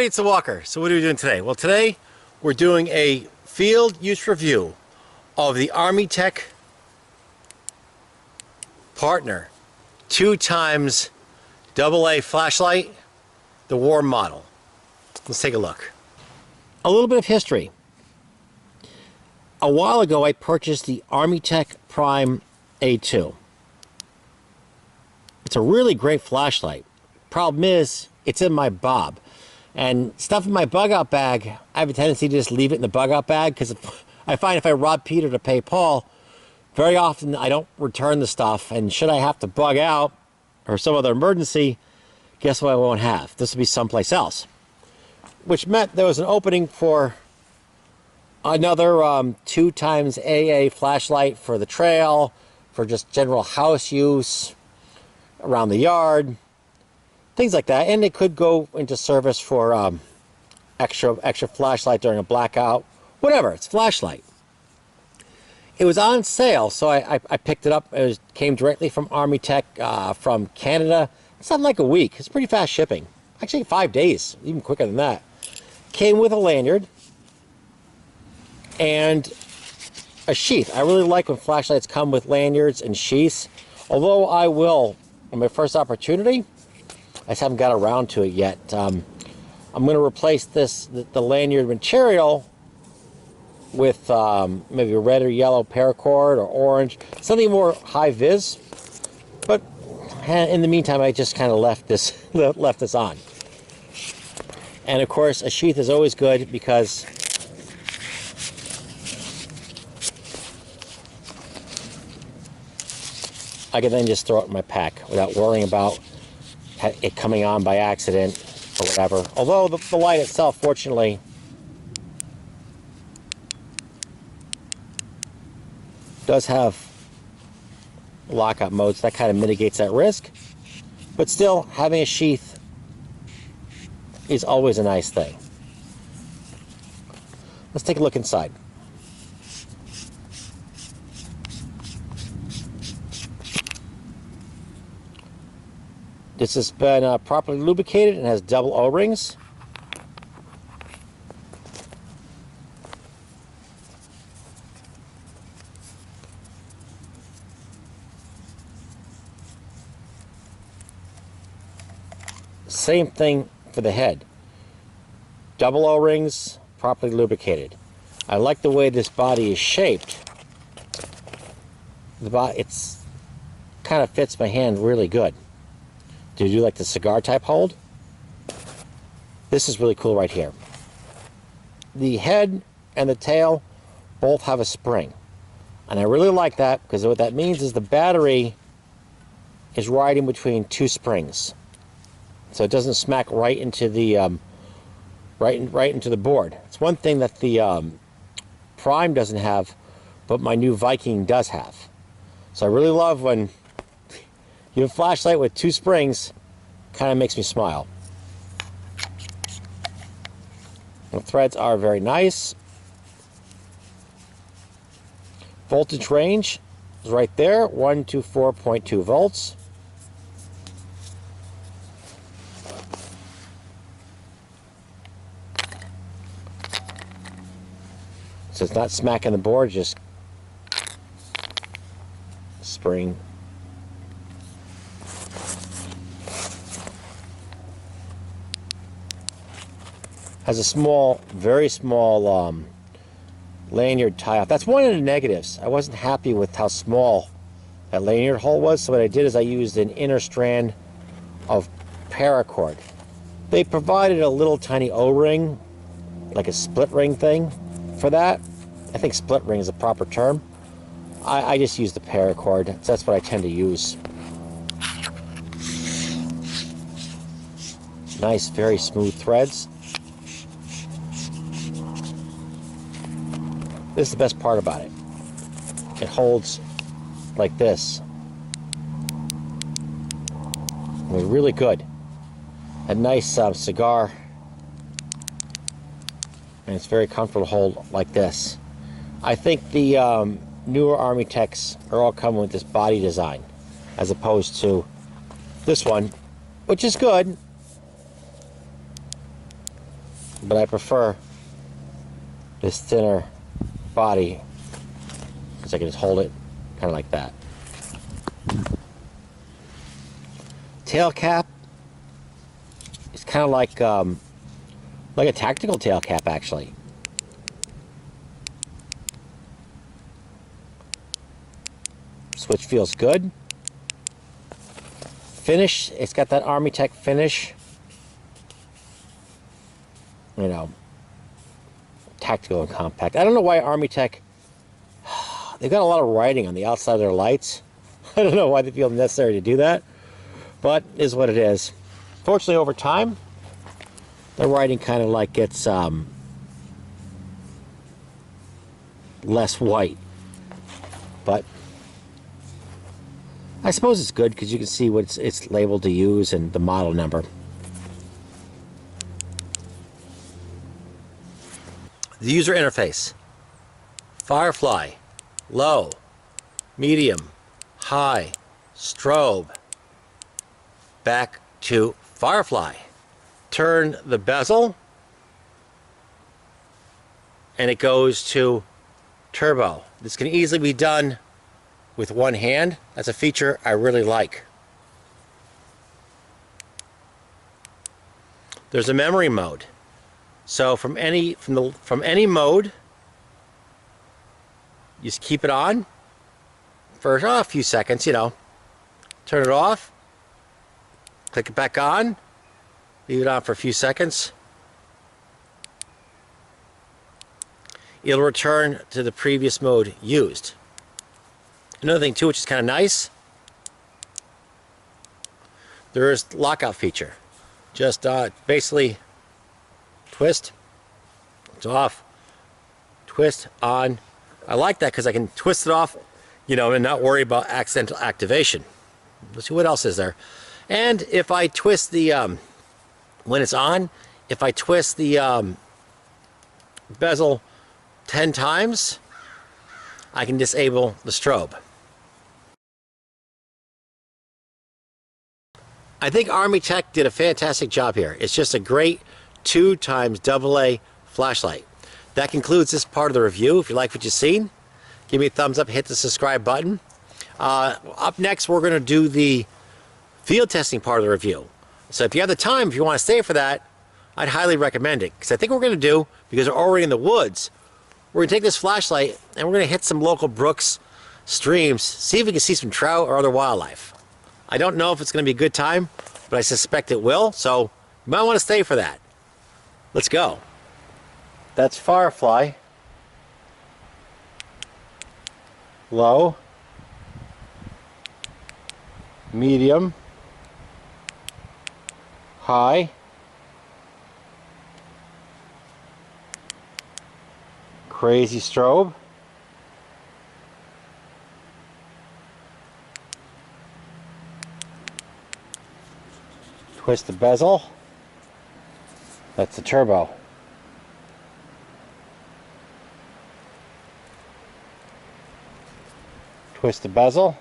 everybody, it's a Walker. So what are we doing today? Well, today we're doing a field use review of the Armytek Partner 2x AA flashlight, the warm model. Let's take a look. A little bit of history. A while ago I purchased the Armytek Prime A2. It's a really great flashlight. Problem is, it's in my bob. And stuff in my bug out bag, I have a tendency to just leave it in the bug out bag because I find if I rob Peter to pay Paul, very often I don't return the stuff, and should I have to bug out or some other emergency, guess what I won't have? This will be someplace else. Which meant there was an opening for another 2x AA flashlight for the trail, for just general house use, around the yard, things like that. And it could go into service for extra flashlight during a blackout, whatever. It's flashlight. It was on sale, so I picked it up. It came directly from Armytek from Canada. Something like a week. It's pretty fast shipping. Actually 5 days, even quicker than that. Came with a lanyard and a sheath. I really like when flashlights come with lanyards and sheaths, although I will, on my first opportunity, I just haven't got around to it yet. I'm going to replace the lanyard material with maybe a red or yellow paracord or orange, something more high vis. But in the meantime, I just kind of left this on. And of course, a sheath is always good because I can then just throw it in my pack without worrying about it coming on by accident or whatever. Although the light itself, fortunately, does have lockout modes. That kind of mitigates that risk. But still, having a sheath is always a nice thing. Let's take a look inside. This has been properly lubricated and has double O-rings. Same thing for the head. Double O-rings, properly lubricated. I like the way this body is shaped. It's kind of fits my hand really good. Do you do like the cigar type hold? This is really cool right here. The head and the tail both have a spring. And I really like that because what that means is the battery is riding between two springs. So it doesn't smack right into the right into the board. It's one thing that the Prime doesn't have, but my new Viking does have. So I really love when you have a flashlight with two springs. Kind of makes me smile. The threads are very nice. Voltage range is right there, 1 to 4.2 volts. So it's not smacking the board, just spring. Has a small, very small lanyard tie-off. That's one of the negatives. I wasn't happy with how small that lanyard hole was, so what I did is I used an inner strand of paracord. They provided a little tiny O-ring, like a split ring thing for that. I think split ring is a proper term. I just use the paracord. That's what I tend to use. Nice, very smooth threads. This is the best part about it. It holds like this. It's really good. A nice cigar, and it's very comfortable to hold like this. I think the newer Armyteks are all coming with this body design as opposed to this one, which is good. but I prefer this thinner body because I can just hold it kind of like that. Tail cap is kind of like a tactical tail cap, actually. Switch feels good. Finish, it's got that Armytek finish. You know, tactical and compact. I don't know why Armytek, they've got a lot of writing on the outside of their lights. I don't know why they feel necessary to do that, but it is what it is. Fortunately, over time, the writing kind of like gets less white, but I suppose it's good because you can see what it's labeled to use and the model number. The user interface: Firefly, low, medium, high, strobe. Back to Firefly. Turn the bezel and it goes to turbo. This can easily be done with one hand. That's a feature I really like. There's a memory mode. So from any mode, you just keep it on for a few seconds, you know. Turn it off, click it back on, leave it on for a few seconds. It'll return to the previous mode used. Another thing too, which is kind of nice, there is lockout feature. Just basically twist, it's off, twist, on. I like that because I can twist it off, you know, and not worry about accidental activation. Let's see what else is there. And if I twist the, when it's on, if I twist the bezel 10 times, I can disable the strobe. I think Armytek did a fantastic job here. It's just a great 2xAA flashlight. That concludes this part of the review. If you like what you've seen, give me a thumbs up, hit the subscribe button. Up next, we're going to do the field testing part of the review. So if you have the time, if you want to stay for that, I'd highly recommend it. Because I think what we're going to do, because we're already in the woods, we're going to take this flashlight and we're going to hit some local brooks, streams, see if we can see some trout or other wildlife. I don't know if it's going to be a good time, but I suspect it will, so you might want to stay for that. Let's go. That's Firefly. Low. Medium. High. Crazy strobe. Twist the bezel. That's the turbo. Twist the bezel.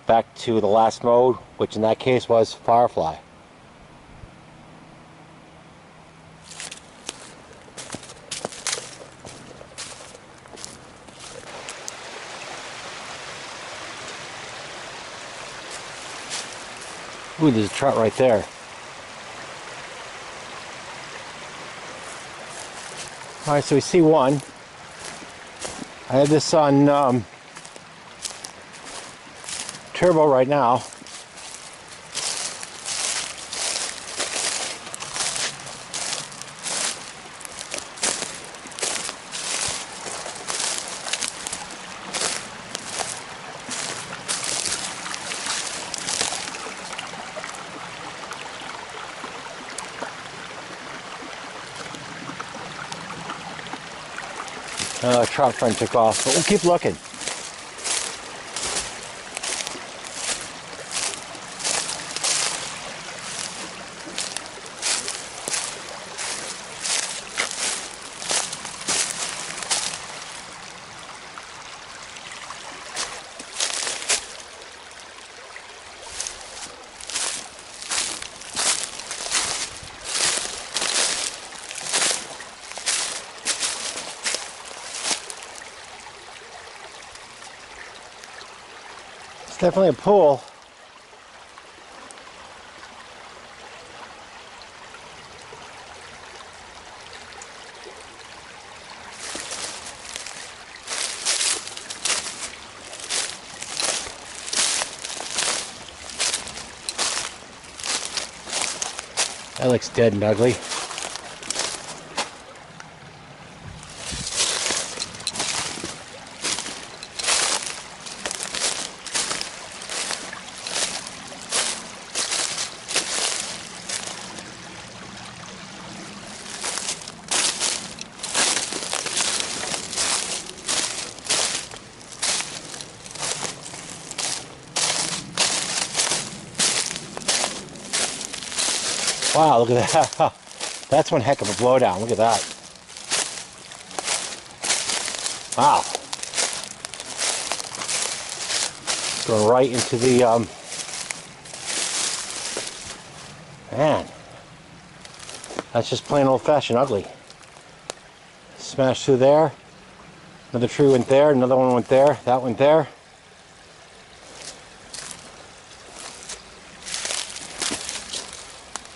Back to the last mode, which in that case was Firefly. Ooh, there's a trout right there. Alright, so we see one. I have this on turbo right now. Trout friend took off, but we'll keep looking. Definitely a pool. That looks dead and ugly. Wow, look at that. That's one heck of a blowdown. Look at that. Wow. Going right into the, man. That's just plain old-fashioned ugly. Smashed through there. Another tree went there. Another one went there. That went there.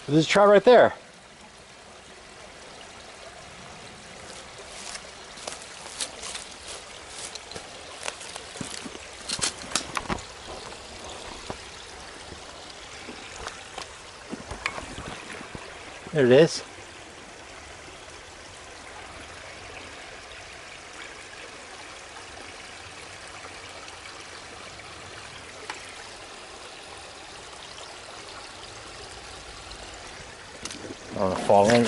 There's a trout right there. There it is. I don't want to fall in.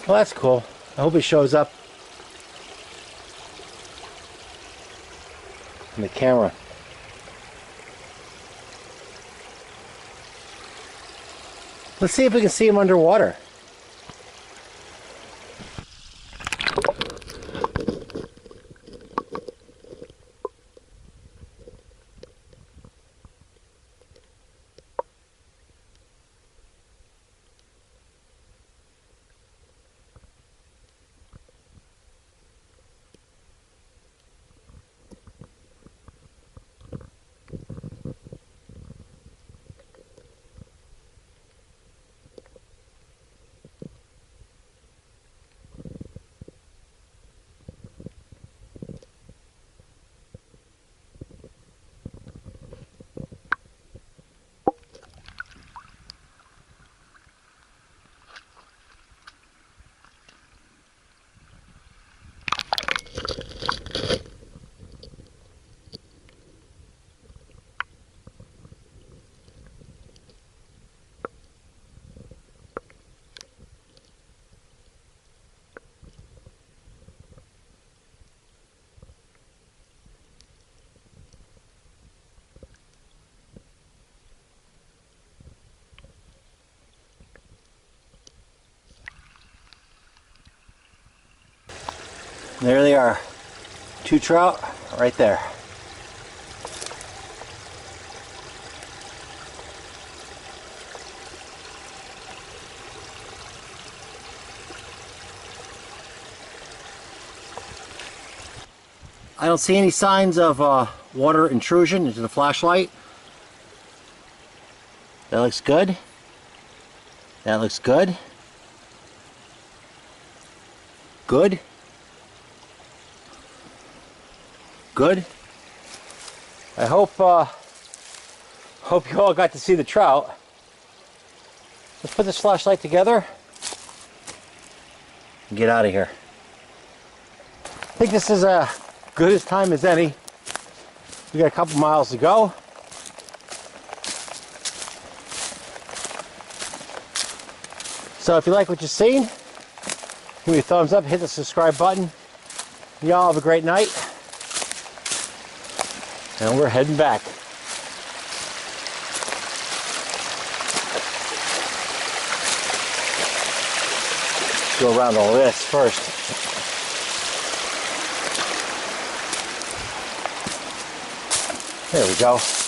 Well, that's cool. I hope it shows up in the camera. Let's see if we can see him underwater. There they are. 2 trout right there. I don't see any signs of water intrusion into the flashlight. That looks good. That looks good. Good. Good. I hope you all got to see the trout. Let's put this flashlight together and get out of here. I think this is as good as time as any. We got a couple miles to go. So if you like what you've seen, give me a thumbs up, hit the subscribe button. Y'all have a great night. And we're heading back. Go around all this first. There we go.